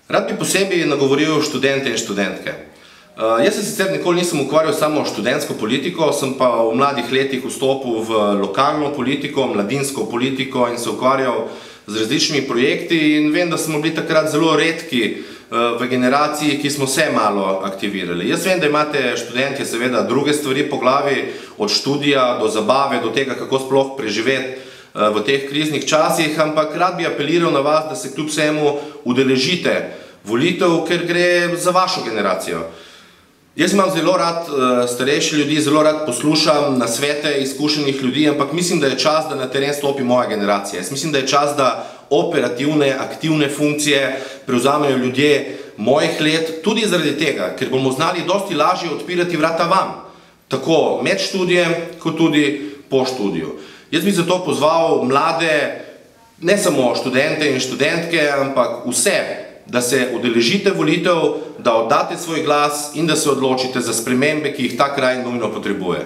Rad bi posebej nagovoril študente in študentke. Jaz se sicer nikoli nisem ukvarjal samo študentsko politiko, sem pa v mladih letih vstopil v lokalno politiko, mladinsko politiko in se ukvarjal z različnimi projekti in vem, da smo bili takrat zelo redki v generaciji, ki smo se malo aktivirali. Jaz vem, da imate študentje seveda druge stvari po glavi, od študija do zabave, do tega, kako sploh preživeti v teh kriznih časih, ampak rad bi apeliral na vas, da se kljub vsemu udeležite volitev, ker gre za vašo generacijo. Jaz imam zelo rad starejši ljudi, zelo rad poslušam nasvete izkušenih ljudi, ampak mislim, da je čas, da na teren stopi moja generacija. Jaz mislim, da je čas, da operativne, aktivne funkcije prevzamejo ljudje mojih let, tudi zaradi tega, ker bomo znali dosti lažje odpirati vrata vam, tako med študijem, kot tudi po študiju. Jaz bi zato pozval mlade, ne samo študente in študentke, ampak vse, da se udeležite volitev, da oddate svoj glas in da se odločite za spremembe, ki jih ta kraj nujno potrebuje.